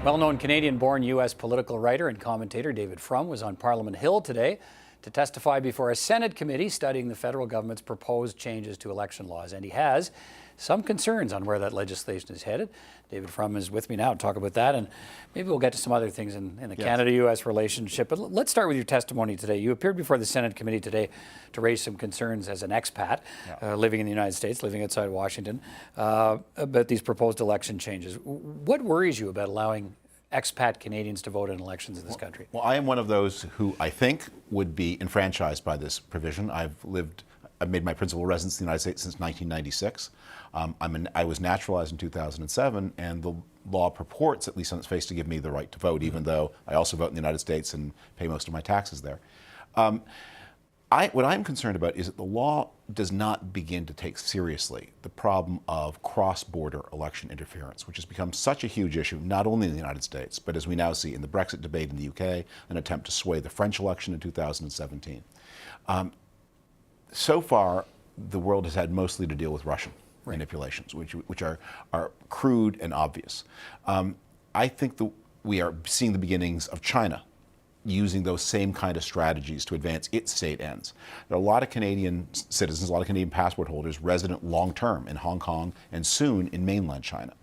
Well-known Canadian-born U.S. political writer and commentator David Frum was on Parliament Hill today to testify before a Senate committee studying the federal government's proposed changes to election laws. And he has some concerns on where that legislation is headed. David Frum is with me now to talk about that, and maybe we'll get to some other things in the Canada-U.S. relationship. But let's start with your testimony today. You appeared before the Senate committee today to raise some concerns as an expat living in the United States, living outside Washington, about these proposed election changes. What worries you about allowing expat Canadians to vote in elections in this country? Well, I am one of those who I think would be enfranchised by this provision. I've made my principal residence in the United States since 1996. I was naturalized in 2007, and the law purports, at least on its face, to give me the right to vote, even though I also vote in the United States and pay most of my taxes there. What I'm concerned about is that the law does not begin to take seriously the problem of cross-border election interference, which has become such a huge issue, not only in the United States, but as we now see in the Brexit debate in the UK, an attempt to sway the French election in 2017. So far, the world has had mostly to deal with Russian manipulations, which are crude and obvious. I think that we are seeing the beginnings of China using those same kind of strategies to advance its state ends. There are a lot of Canadian citizens, a lot of Canadian passport holders resident long-term in Hong Kong and soon in mainland China.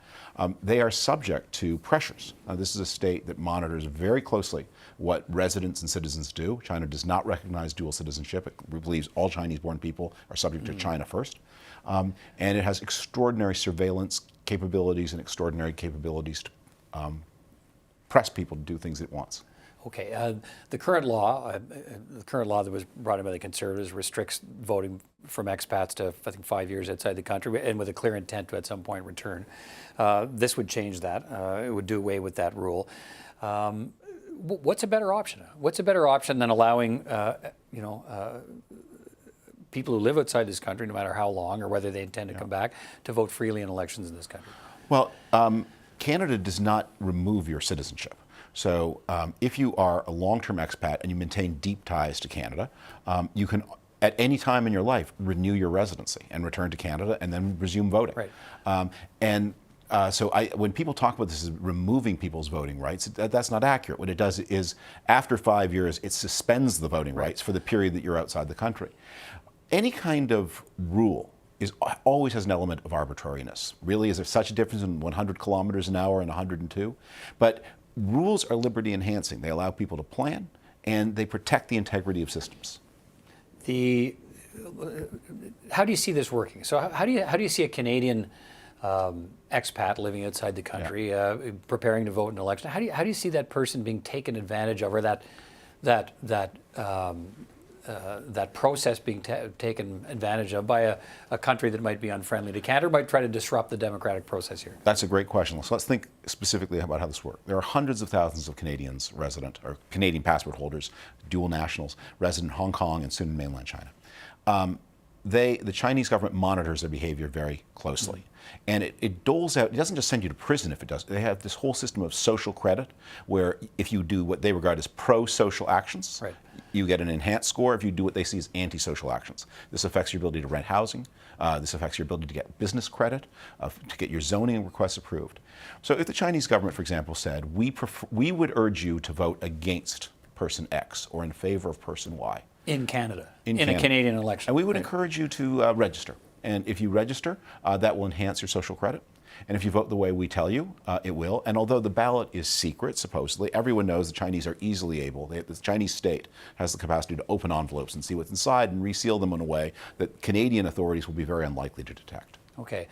They are subject to pressures. This is a state that monitors very closely what residents and citizens do. China does not recognize dual citizenship. It believes all Chinese-born people are subject to China first. And it has extraordinary surveillance capabilities and extraordinary capabilities to press people to do things it wants. Okay, the current law that was brought in by the Conservatives restricts voting from expats to, I think, 5 years outside the country, and with a clear intent to at some point return. This would change that. It would do away with that rule. What's a better option? What's a better option than allowing, people who live outside this country, no matter how long or whether they intend to come back, to vote freely in elections in this country? Well, Canada does not remove your citizenship. So if you are a long-term expat and you maintain deep ties to Canada, you can, at any time in your life, renew your residency and return to Canada and then resume voting. Right. So when people talk about this as removing people's voting rights, that's not accurate. What it does is, after 5 years, it suspends the voting rights for the period that you're outside the country. Any kind of rule always has an element of arbitrariness. Really, is there such a difference in 100 kilometers an hour and 102? But rules are liberty enhancing. They allow people to plan, and they protect the integrity of systems. How do you see this working? So how do you see a Canadian expat living outside the country preparing to vote in an election? How do you see that person being taken advantage of, or that process being taken advantage of by a country that might be unfriendly to Canada, or might try to disrupt the democratic process here? That's a great question. So let's think specifically about how this works. There are hundreds of thousands of Canadians resident, or Canadian passport holders, dual nationals, resident in Hong Kong and soon in mainland China. The Chinese government monitors their behavior very closely. And it doles out, it doesn't just send you to prison if it does. They have this whole system of social credit, where if you do what they regard as pro-social actions, you get an enhanced score. If you do what they see as anti-social actions, this affects your ability to rent housing. This affects your ability to get business credit, to get your zoning requests approved. So if the Chinese government, for example, said, we would urge you to vote against person X or in favor of person Y. In Canada, in a Canadian election. And we would encourage you to register. And if you register, that will enhance your social credit. And if you vote the way we tell you, it will. And although the ballot is secret, supposedly, everyone knows the Chinese are easily able. The Chinese state has the capacity to open envelopes and see what's inside and reseal them in a way that Canadian authorities will be very unlikely to detect. Okay.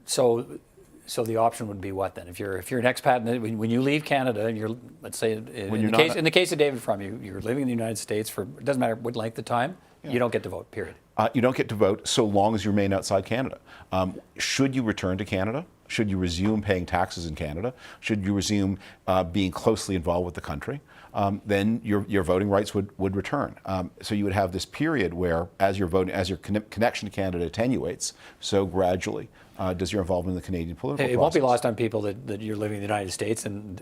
So the option would be what then? If you're an expat, and when you leave Canada, and you're, let's say, in the case of David Frum, you're living in the United States for, it doesn't matter what length of time, you don't get to vote, period. You don't get to vote so long as you remain outside Canada. Should you return to Canada? Should you resume paying taxes in Canada? Should you resume being closely involved with the country? Then your voting rights would return. So you would have this period where, as your connection to Canada attenuates, so gradually does your involvement in the Canadian political process. It won't be lost on people that you're living in the United States, and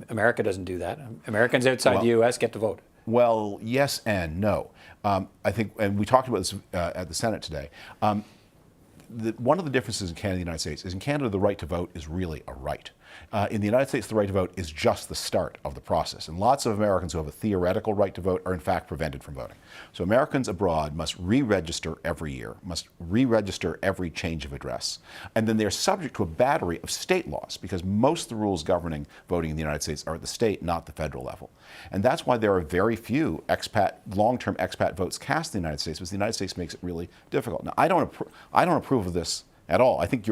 America doesn't do that. Americans outside the U.S. get to vote. Well, yes and no. I think, and we talked about this at the Senate today. One of the differences in Canada and the United States is in Canada the right to vote is really a right. In the United States, the right to vote is just the start of the process. And lots of Americans who have a theoretical right to vote are in fact prevented from voting. So Americans abroad must re-register every year, must re-register every change of address. And then they're subject to a battery of state laws, because most of the rules governing voting in the United States are at the state, not the federal level. And that's why there are very few long-term expat votes cast in the United States, because the United States makes it really difficult. Now, I don't approve of this at all. I think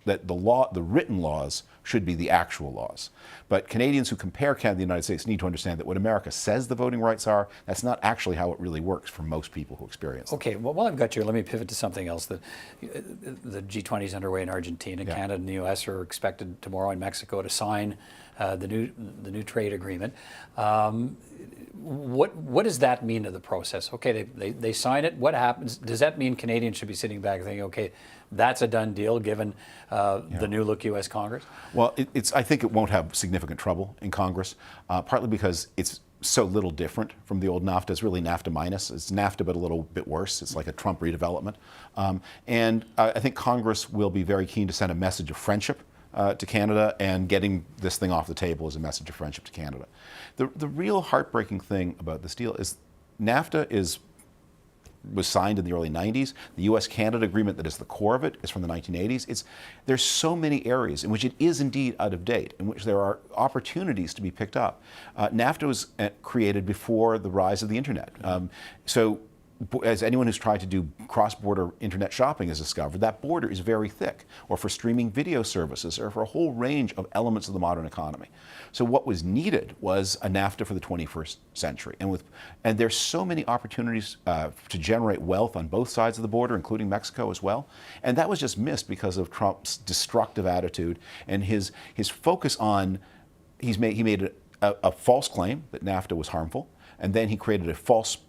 that the written laws should be the actual laws. But Canadians who compare Canada and the United States need to understand that what America says the voting rights are, that's not actually how it really works for most people who experience it. Okay, well, while I've got you, let me pivot to something else. The G20 is underway in Argentina. Yeah. Canada and the U.S. are expected tomorrow in Mexico to sign the new trade agreement. What does that mean to the process? Okay, they sign it. What happens? Does that mean Canadians should be sitting back thinking, okay, that's a done deal given the new look U.S. Congress? Well, I think it won't have significant trouble in Congress, partly because it's so little different from the old NAFTA. It's really NAFTA minus. It's NAFTA, but a little bit worse. It's like a Trump redevelopment. And I think Congress will be very keen to send a message of friendship to Canada, and getting this thing off the table is a message of friendship to Canada. The real heartbreaking thing about this deal is NAFTA was signed in the early 90s. The U.S.-Canada agreement that is the core of it is from the 1980s. There's so many areas in which it is indeed out of date, in which there are opportunities to be picked up. NAFTA was created before the rise of the internet. So as anyone who's tried to do cross-border internet shopping has discovered, that border is very thick, or for streaming video services, or for a whole range of elements of the modern economy. So what was needed was a NAFTA for the 21st century. And there's so many opportunities to generate wealth on both sides of the border, including Mexico as well. And that was just missed because of Trump's destructive attitude and his focus on, he made a false claim that NAFTA was harmful, and then he created a false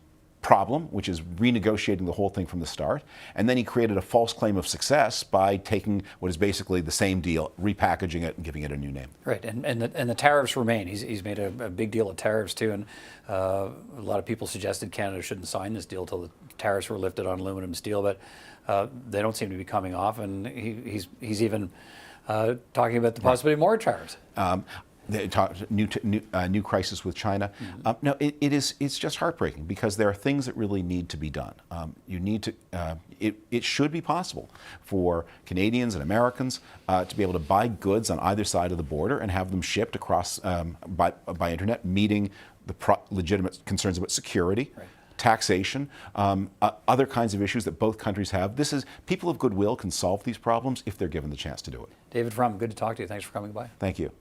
problem, which is renegotiating the whole thing from the start. And then he created a false claim of success by taking what is basically the same deal, repackaging it, and giving it a new name. Right, and the tariffs remain. He's made a big deal of tariffs too, and a lot of people suggested Canada shouldn't sign this deal until the tariffs were lifted on aluminum and steel, but they don't seem to be coming off, and he's even talking about the possibility of more tariffs. New crisis with China. Mm-hmm. No, it's just heartbreaking, because there are things that really need to be done. It should be possible for Canadians and Americans to be able to buy goods on either side of the border and have them shipped across by internet, meeting the legitimate concerns about security. Right. Taxation, other kinds of issues that both countries have. People of goodwill can solve these problems if they're given the chance to do it. David Frum, good to talk to you. Thanks for coming by. Thank you.